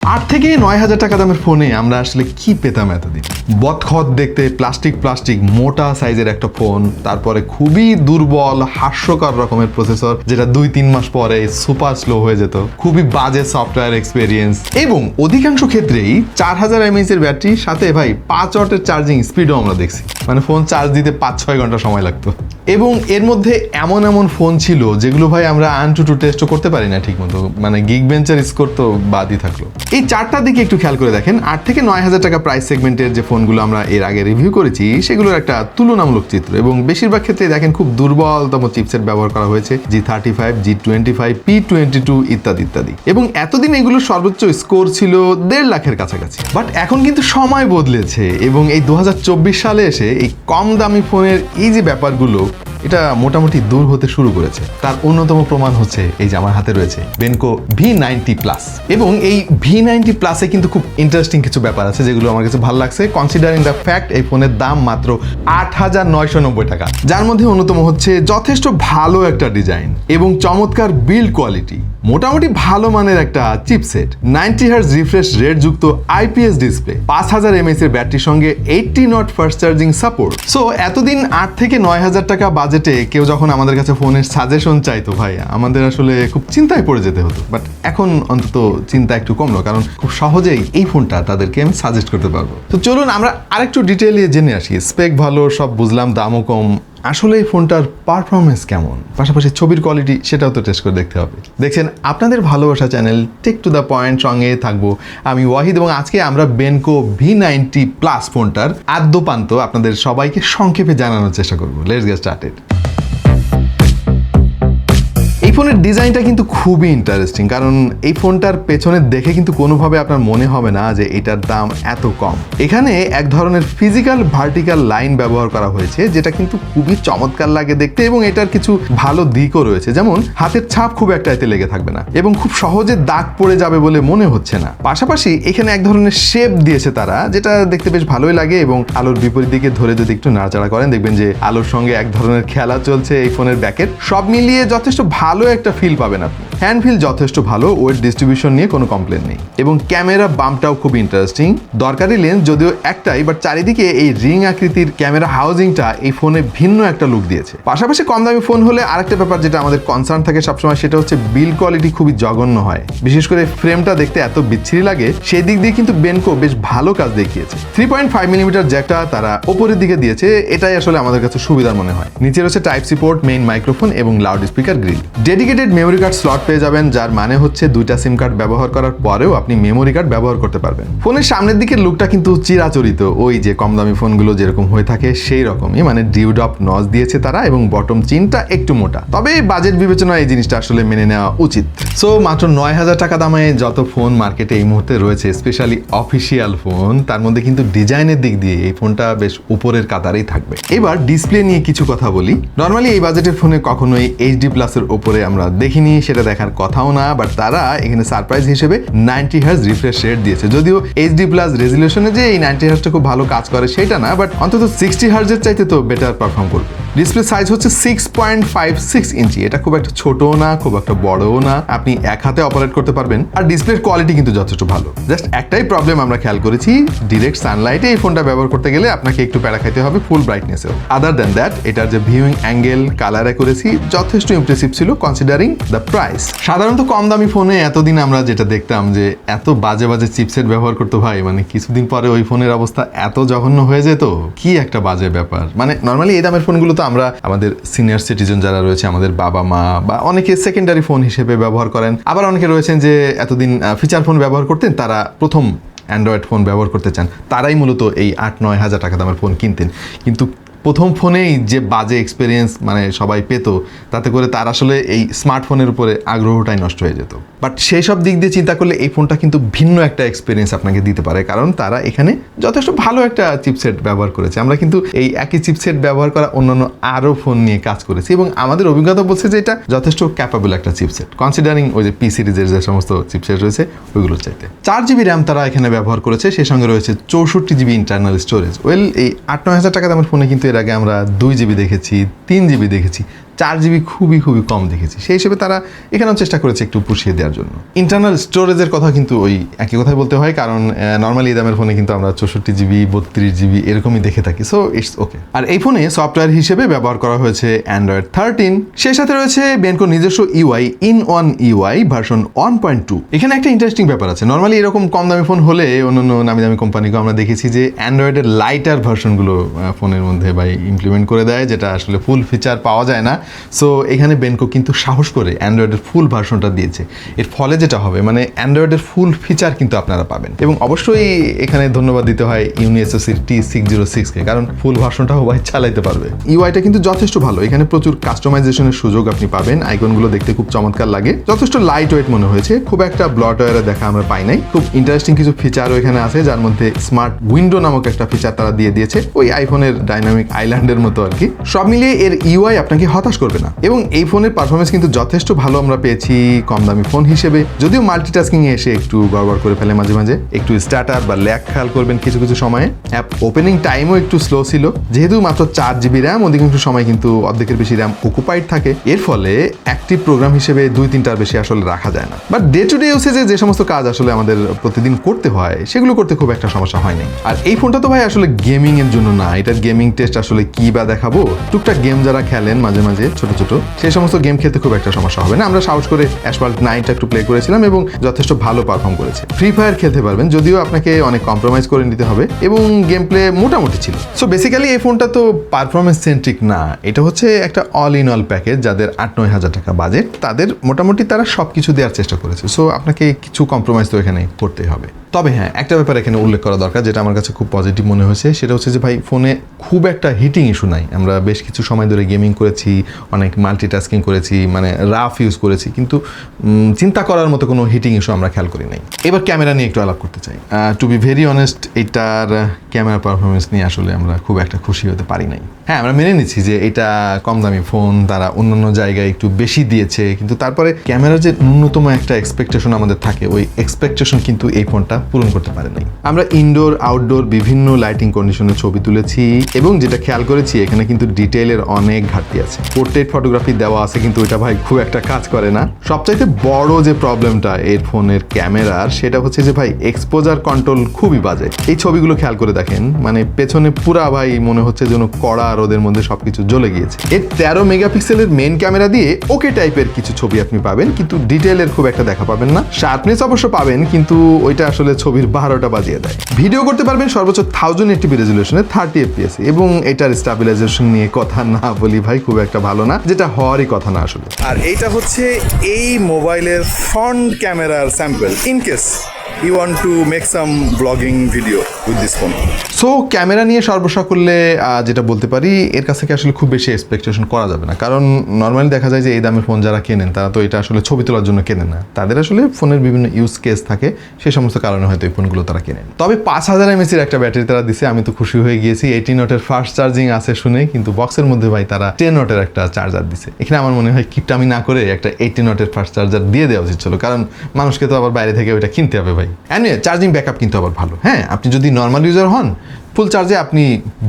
8 থেকে 9 হাজার টাকা দামের ফোনে আমরা আসলে কি পেতাম এতদিন? বদখত দেখতে প্লাস্টিক মোটা সাইজের একটা ফোন, তারপরে খুবই দুর্বল হাস্যকর রকমের প্রসেসর যেটা 2-3 মাস পরে সুপার স্লো হয়ে যেত, খুবই বাজে সফটওয়্যার এক্সপেরিয়েন্স এবং অধিকাংশ ক্ষেত্রেই 4000 mAh এর ব্যাটারি সাথে ভাই 5 ওয়াটের চার্জিং স্পিডও আমরা দেখছি। মানে ফোন চার্জ দিতে 5-6 ঘন্টা সময় লাগতো। এবং এর মধ্যে এমন ফোন ছিল যেগুলো ভাই আমরা আনটু টেস্টও করতে পারি না ঠিক মতো, মানে গিগ বেঞ্চের স্কোর তো বাদই থাকলো। এই চারটার দিকে একটু খেয়াল করে দেখেন। 8 থেকে 9 হাজার টাকা প্রাইস সেগমেন্টের যে ফোনগুলো আমরা এর আগে রিভিউ করেছি সেগুলোর একটা তুলনামূলক চিত্র, এবং বেশিরভাগ ক্ষেত্রে দেখেন খুব দুর্বলতম চিপসেট ব্যবহার করা হয়েছে, G35, G25, P22 ইত্যাদি। এবং এতদিন এগুলোর সর্বোচ্চ স্কোর ছিল 1.5 লাখের কাছাকাছি। বাট এখন কিন্তু সময় বদলেছে এবং এই 2024 সালে এসে এই কম দামি ফোনের এই যে ব্যাপারগুলো এটা মোটামুটি দূর হতে শুরু করেছে। তার অন্যতম প্রমাণ হচ্ছে এই যে আমার হাতে রয়েছে বেনকো V90 প্লাস। এবং এই V90 প্লাসে কিন্তু খুব ইন্টারেস্টিং কিছু ব্যাপার আছে যেগুলো আমার কাছে ভালো লাগছে, কনসিডারিং দ্য ফ্যাক্ট এই ফোনের দাম মাত্র 8,990 টাকা, যার মধ্যে অন্যতম হচ্ছে যথেষ্ট ভালো একটা ডিজাইন এবং চমৎকার বিল্ড কোয়ালিটি, মোটামুটি ভালো মানের একটা চিপসেট, 90Hz রিফ্রেশ রেট যুক্ত IPS ডিসপ্লে, 5000 mAh এর ব্যাটারির সঙ্গে 80 watt fast charging support. So এতদিন 8 থেকে 9 হাজার টাকা বাজেটে কেউ যখন আমাদের কাছে ফোনের সাজেশন চাইতো ভাই, আমাদের আসলে খুব চিন্তায় পড়ে যেতে হতো। বাট এখন অন্তত চিন্তা একটু কমলো, কারণ খুব সহজেই এই ফোনটা তাদেরকে আমি সাজেস্ট করতে পারবো। তো চলুন আমরা আরেকটু ডিটেইলে জেনে আসি। স্পেক ভালো, সব বুঝলাম, দামও কম, আসলে এই ফোনটার পারফরমেন্স কেমন, পাশাপাশি ছবির কোয়ালিটি সেটাও তো টেস্ট করে দেখতে হবে। দেখছেন আপনাদের ভালোবাসা channel Tech to the Point, সঙ্গে থাকবো আমি ওয়াহিদ, এবং আজকে আমরা বেনকো V90 প্লাস ফোনটার আদ্যপান্ত আপনাদের সবাইকে সংক্ষেপে জানানোর চেষ্টা করবো। Let's get started. এই ফোনের ডিজাইনটা কিন্তু খুবই ইন্টারেস্টিং, কারণ এই ফোনটার পেছনে দেখে কিন্তু কোনোভাবে আপনার মনে হবে না যে এটার দাম এত কম। এখানে এক ধরনের ফিজিক্যাল ভার্টিক্যাল লাইন ব্যবহার করা হয়েছে যেটা কিন্তু খুবই চমৎকার লাগে দেখতে, এবং এটার কিছু ভালো দিকও রয়েছে, যেমন হাতের ছাপ খুব একটা এতে লেগে থাকবে না এবং খুব সহজে দাগ পড়ে যাবে বলে মনে হচ্ছে না। পাশাপাশি এখানে এক ধরনের শেপ দিয়েছে তারা, যেটা দেখতে বেশ ভালোই লাগে, এবং আলোর বিপরীত দিকে ধরে যদি একটু নাড়াচাড়া করেন দেখবেন যে আলোর সঙ্গে এক ধরনের খেলা চলছে এই ফোনের ব্যাকের। সব মিলিয়ে যথেষ্ট ভালো একটা ফিল পাবেন আপনি। হ্যান্ড ফিল যথেষ্ট ভালো, ওয়েট ডিস্ট্রিবিউশন নিয়ে কোনো কমপ্লেন নেই, এবং ক্যামেরা বাম্পটাও খুব ইন্টারেস্টিং। দরকারি লেন্স যদিও একটাই, বাট চারিদিকে এই রিং আকৃতির ক্যামেরা হাউজিংটা এই ফোনে ভিন্ন একটা লুক দিয়েছে। পাশাপাশি কম দামি ফোন হলে আরেকটা ব্যাপার যেটা আমাদের কনসার্ন থাকে সবসময়, সেটা হচ্ছে বিল্ড কোয়ালিটি খুবই জঘন্য হয়, বিশেষ করে ফ্রেমটা দেখতে এত বিচ্ছিরি লাগে। সেই দিক দিয়ে কিন্তু বেনকো বেশ ভালো কাজ দেখিয়েছে। 3.5 মিলিমিটার জ্যাকটা তারা ওপরের দিকে দিয়েছে, এটাই আসলে আমাদের কাছে সুবিধার মনে হয়। নিচে রয়েছে type C port, main microphone এবং loud speaker grille. Dedicated memory card slot পেয়ে যাবেন, যার মানে হচ্ছে 2টা সিম কার্ড ব্যবহার করার পরেও আপনি মেমোরি কার্ড ব্যবহার করতে পারবেন। ফোনের সামনের দিকের লুকটা কিন্তু চিরাচরিত, ওই যে কম দামি ফোনগুলো যেরকম হয়ে থাকে সেই রকমই, মানে ডিউডপ নচ দিয়েছে তারা, এবং বটম চিনটা একটু মোটা। তবে বাজেট বিবেচনায় এই জিনিসটা আসলে মেনে নেওয়া উচিত। সো মাত্র 9,000 টাকা দামে যত ফোন মার্কেটে এই মুহূর্তে রয়েছে, স্পেশালি অফিসিয়াল ফোন, তার মধ্যে কিন্তু ডিজাইনের দিক দিয়ে এই ফোনটা বেশ উপরের কাতারেই থাকবে। এবার ডিসপ্লে নিয়ে কিছু কথা বলি। নর্মালি এই বাজেটের ফোনে কখনোই HD প্লাসের উপরে আমরা দেখিনি, সেটা দেখার কথাও না, বাট তারা এখানে সারপ্রাইজ হিসেবে 90Hz রিফ্রেশ রেট দিয়েছে। যদিও HD প্লাস রেজুলেশনে যে এই 90Hz খুব ভালো কাজ করে সেটা না, বাট অন্তত 60Hz এর চাইতে তো বেটার পারফর্ম করবে। ডিসপ্লে সাইজ হচ্ছে 6.56 ইঞ্চি, এটা খুব একটা ছোটও না খুব একটা বড়ও না, আপনি এক হাতে অপারেট করতে পারবেন। আর ডিসপ্লের কোয়ালিটি কিন্তু যথেষ্ট ভালো। জাস্ট একটাই প্রবলেম আমরা খেয়াল করেছি, ডিরেক্ট সানলাইটে এই ফোনটা ব্যবহার করতে গেলে আপনাকে একটু প্যারা খাইতে হবে ফুল ব্রাইটনেসেও। আদার দ্যান দ্যাট এটার যে ভিউইং অ্যাঙ্গেল, কালার অ্যাকুরেসি যথেষ্ট ইমপ্রেসিভ ছিল কনসিডারিং দ্য প্রাইস। সাধারণত কম দামি ফোনে এতদিন আমরা যেটা দেখতাম যে এত বাজে চিপসেট ব্যবহার করতো ভাই, মানে কিছুদিন পরে ওই ফোনের অবস্থা এত জঘন্য হয়ে যেত, কি একটা বাজে ব্যাপার। মানে নর্মালি এই দামের ফোনগুলো তো আমরা আমাদের সিনিয়র সিটিজেন যারা রয়েছে, আমাদের বাবা মা বা অনেকে সেকেন্ডারি ফোন হিসেবে ব্যবহার করেন, আবার অনেকে রয়েছেন যে এতদিন ফিচার ফোন ব্যবহার করতেন, তারা প্রথম অ্যান্ড্রয়েড ফোন ব্যবহার করতে চান, তারাই মূলত এই 8-9 হাজার টাকা দামের ফোন কিনতেন। কিন্তু প্রথম ফোনেই যে বাজে এক্সপিরিয়েন্স মানে সবাই পেত, তাতে করে তার আসলে এই স্মার্টফোনের উপরে আগ্রহটাই নষ্ট হয়ে যেত। বাট সেই সব দিক দিয়ে চিন্তা করলে এই ফোনটা কিন্তু ভিন্ন একটা এক্সপিরিয়েন্স আপনাকে দিতে পারে, কারণ তারা এখানে যথেষ্ট ভালো একটা চিপসেট ব্যবহার করেছে। আমরা কিন্তু এই একই চিপসেট ব্যবহার করা অন্যান্য আরও ফোন নিয়ে কাজ করেছি, এবং আমাদের অভিজ্ঞতা বলছে যে এটা যথেষ্ট ক্যাপাবল একটা চিপসেট, কনসিডারিং ওই যে P সিরিজের যে সমস্ত চিপসেট রয়েছে ওইগুলোর চাইতে। 4GB র্যাম তারা এখানে ব্যবহার করেছে, সেই সঙ্গে রয়েছে 64GB ইন্টারনাল স্টোরেজ। ওয়েল, এই 8-9 হাজার টাকা দামের ফোনে কিন্তু এর আগে আমরা 2GB দেখেছি, 3GB দেখেছি, 4 GB খুবই কম দেখেছি। সেই হিসেবে তারা এখানেও চেষ্টা করেছে একটু পুষিয়ে দেওয়ার জন্য। ইন্টারনাল স্টোরেজের কথা কিন্তু ওই একই কথাই বলতে হয়, কারণ নর্মালি এই দামের ফোনে কিন্তু আমরা 64 GB 32 GB এরকমই দেখে থাকি, সো ইটস ওকে। আর এই ফোনে সফটওয়্যার হিসেবে ব্যবহার করা হয়েছে Android 13, সেই সাথে রয়েছে বেনকো নিজস্ব ইউআই ইন-ওয়ান ইউআই ভার্সন 1.2। এখানে একটা ইন্টারেস্টিং ব্যাপার আছে, নর্মালি এরকম কম দামি ফোন হলে অন্যান্য নামি দামি কোম্পানিকে আমরা দেখেছি যে অ্যান্ড্রয়েডের লাইটার ভার্সনগুলো ফোনের মধ্যে ইমপ্লিমেন্ট করে দেয়, যেটা আসলে ফুল ফিচার পাওয়া যায় না। সো এখানে বেনকো কিন্তু সাহস করে অ্যান্ড্রয়েডের ফুল ভার্সনটা দিয়েছে। এর ফলে যেটা হবে অ্যান্ড্রয়েডের ফুল ফিচার কিন্তু আপনারা পাবেন। এবং অবশ্যই এখানে ধন্যবাদ দিতে হয় ইউনিএসওসির T606-কে, কারণ ফুল ভার্সনটাও চালাইতে পারবে। ইউআইটা কিন্তু যথেষ্ট ভালো, এখানে প্রচুর কাস্টমাইজেশনের সুযোগ আপনি পাবেন। আইকনগুলো দেখতে খুব চমৎকার লাগে, যথেষ্ট লাইট ওয়েট মনে হয়েছে, খুব একটা ব্লটওয়্যারে দেখা আমরা পাই নাই। খুব ইন্টারেস্টিং কিছু ফিচারও এখানে আছে, যার মধ্যে স্মার্ট উইন্ডো নামক একটা ফিচার তারা দিয়ে দিয়েছে, ওই আইফোনের ডাইনামিক আইল্যান্ডের মতো আর কি। সব মিলিয়ে এর ইউআই আপনাকে হতাশ করবে না, এবং এই ফোনের পারফরমেন্স কিন্তু যথেষ্ট ভালো আমরা পেয়েছি কম দামি ফোন হিসেবে। যদিও মাল্টিটাস্কিং এ এসে একটু গড়বড় করে ফেলে মাঝে মাঝে, একটু স্টার্টার বা ল্যাগ খেয়াল করবেন কিছু সময়ে। অ্যাপ ওপেনিং টাইমও একটু স্লো ছিল, যেহেতু মাত্র 4 GB র্যাম, অধিকাংশ সময় কিন্তু অর্ধেকের বেশি র্যাম অকুপাইড থাকে। এর ফলে অ্যাক্টিভ প্রোগ্রাম হিসেবে 2-3টার বেশি আসলে রাখা যায় না। বাট ডে টু ডে ইউসেজে যে সমস্ত কাজ আসলে আমাদের প্রতিদিন করতে হয় সেগুলো করতে খুব একটা সমস্যা হয়নি। আর এই ফোনটা তো ভাই আসলে গেমিং এর জন্য না, এটার গেমিং টেস্ট আসলে কি বা দেখাবো। টুকটাক গেম যারা খেলেন মাঝে মাঝে ছোট সেই সমস্ত গেম খেলতে খুব একটা সমস্যা হবে না। আমরা সাহস করে অ্যাসফাল্ট 9টা একটু প্লে করেছিলাম এবং যথেষ্ট ভালো পারফর্ম করেছে। ফ্রি ফায়ার খেলতে পারবেন, যদিও আপনাকে অনেক কম্প্রোমাইজ করে নিতে হবে, এবং গেম প্লে মোটামুটি ছিল। সো বেসিক্যালি এই ফোনটা তো পারফরমেন্স সেন্ট্রিক না, এটা হচ্ছে একটা অল ইন অল প্যাকেজ। যাদের 8-9 হাজার টাকা বাজেট, তাদের মোটামুটি তারা সব কিছু দেওয়ার চেষ্টা করেছে। সো আপনাকে কিছু কম্প্রোমাইজ তো এখানে করতেই হবে। তবে হ্যাঁ, একটা ব্যাপার এখানে উল্লেখ করা দরকার, যেটা আমার কাছে খুব পজিটিভ মনে হয়েছে, সেটা হচ্ছে যে ভাই ফোনে খুব একটা হিটিং ইস্যু নাই। আমরা বেশ কিছু সময় ধরে গেমিং করেছি, অনেক মাল্টিটাস্কিং করেছি, রাফ ইউজ করেছি, কিন্তু চিন্তা করার মতো কোনো হিটিং ইস্যু আমরা খেয়াল করি নাই। এবার ক্যামেরা নিয়ে একটু আলাপ করতে চাই। টু বি ভেরি অনেস্ট, এটার ক্যামেরা পারফরমেন্স নিয়ে আসলে আমরা খুব একটা খুশি হতে পারি নাই। হ্যাঁ, আমরা মেনে নিচ্ছি যে এটা কম দামি ফোন, তারা অন্যান্য জায়গায় একটু বেশি দিয়েছে, কিন্তু তারপরে ক্যামেরার যে ন্যূনতম একটা এক্সপেকটেশন আমাদের থাকে, ওই এক্সপেকটেশন কিন্তু এই ফোনটা পূরণ করতে পারে নাই। আমরা ইনডোর আউটডোর বিভিন্ন লাইটিং কন্ডিশনে ছবি তুলেছি, এবং যেটা খেয়াল করেছি এখানে কিন্তু ডিটেইলের অনেক ঘাটতি আছে। পোর্ট্রেট ফটোগ্রাফি দেওয়া আছে, কিন্তু ওইটা ভাই খুব একটা কাজ করে না। সবচাইতে বড় যে প্রবলেমটা এর ফোনের ক্যামেরার, সেটা হচ্ছে যে ভাই এক্সপোজার কন্ট্রোল খুবই বাজে। এই ছবিগুলো খেয়াল করে দেখেন, পেছনে পুরা ভাই মনে হচ্ছে যেন কড়া রোদের মধ্যে সবকিছু জ্বলে গিয়েছে। এর 13 মেগাপিক্সেলের মেইন ক্যামেরা দিয়ে ওকে টাইপের কিছু ছবি আপনি পাবেন, কিন্তু ডিটেইলের খুব একটা দেখা পাবেন না। শার্পনেস অবশ্য পাবেন, কিন্তু ওইটা আসলে ছবির 12টা বাজিয়ে দেয়। ভিডিও করতে পারবেন সর্বোচ্চ 1080p রেজুলেশনে 30 fps, এবং এটার স্টাবিলাইজেশন নিয়ে কথা না বলি ভাই, খুব একটা ভালো না, যেটা হওয়ারই কথা না আসলে। আর এইটা হচ্ছে এই মোবাইলের ফ্রন্ট ক্যামেরার sample, in case you want to make some vlogging video with this phone. So camera নিয়ে সর্বসাকুল্যে যেটা বলতে পারি, এর কাছ থেকে আসলে খুব বেশি এক্সপেকটেশন করা যাবে না, কারণ নর্মালি দেখা যায় যে এই দামের ফোন যারা কেনেন তারা তো এটা আসলে ছবি তোলার জন্য কেনেন না, তাদের আসলে ফোনের বিভিন্ন ইউজ কেস থাকে, সেই সমস্ত কারণে হয়তো এই ফোনগুলো তারা কেনেন। তবে 5000 mAh একটা ব্যাটারি তারা দিছে, আমি তো খুশি হয়ে গিয়েছি। 18 ওয়াটের ফাস্ট চার্জিং আছে শুনে, কিন্তু বক্সের মধ্যে ভাই তারা 10 ওয়াটের একটা চার্জার দিছে। এখানে আমার মনে হয় কিপটামি না করে একটা 18 ওয়াটের ফাস্ট চার্জার দিয়ে দেওয়া উচিত ছিল, কারণ মানুষকে তো আবার বাইরে থেকে ওইটা কিনতে হবে ভাই। এনিওয়ে, চার্জিং ব্যাকআপ কিন্তু আবার ভালো। হ্যাঁ, আপনি যদি নর্মাল ইউজার হন, ফুল চার্জে আপনি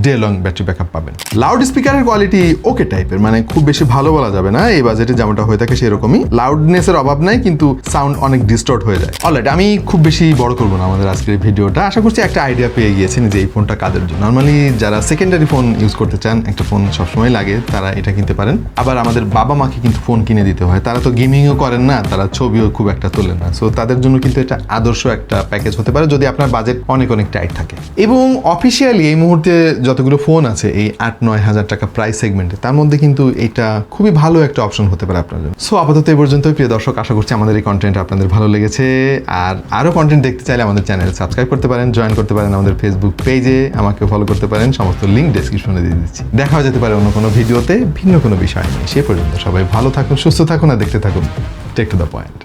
ডে লং ব্যাটারি ব্যাকআপ পাবেন। লাউড স্পিকারের কোয়ালিটি ওকে টাইপের, খুব বেশি ভালো বলা যাবে না, এই বাজেটে যেমনটা হয়ে থাকে সেরকমই। লাউডনেসের অভাব নাই, কিন্তু সাউন্ড অনেক ডিস্টর্ট হয়ে যায়। অলরাইট, আমি খুব বেশি বড় করবো না আমাদের আজকের ভিডিওটা। আশা করছি একটা আইডিয়া পেয়ে গিয়েছেন যে এই ফোনটা কাদের জন্য। নর্মালি যারা সেকেন্ডারি ফোন ইউজ করতে চান, একটা ফোন সবসময় লাগে, তারা এটা কিনতে পারেন। আবার আমাদের বাবা মাকে কিন্তু ফোন কিনে দিতে হয়, তারা তো গেমিংও করেন না, তারা ছবিও খুব একটা তোলেন না। সো তাদের জন্য কিন্তু এটা আদর্শ একটা প্যাকেজ হতে পারে, যদি আপনার বাজেট অনেক টাইট থাকে। এবং অফিসিয়ালি এই মুহূর্তে যতগুলো ফোন আছে এই 8-9 হাজার টাকা প্রাইস সেগমেন্টে, তার মধ্যে কিন্তু এটা খুবই ভালো একটা অপশন হতে পারে আপনার জন্য। সো আপাতত এই পর্যন্তই প্রিয় দর্শক, আশা করছি আমাদের এই কন্টেন্ট আপনাদের ভালো লেগেছে। আর আরও কন্টেন্ট দেখতে চাইলে আমাদের চ্যানেল সাবস্ক্রাইব করতে পারেন, জয়েন করতে পারেন আমাদের ফেসবুক পেজে, আমাকে ফলো করতে পারেন, সমস্ত লিঙ্ক ডেসক্রিপশনে দিয়ে দিচ্ছি। দেখা যেতে পারে অন্য কোনো ভিডিওতে ভিন্ন কোনো বিষয় নিয়ে। সে পর্যন্ত সবাই ভালো থাকুন, সুস্থ থাকুন, আর দেখতে থাকুন টেক টু দ্য পয়েন্ট।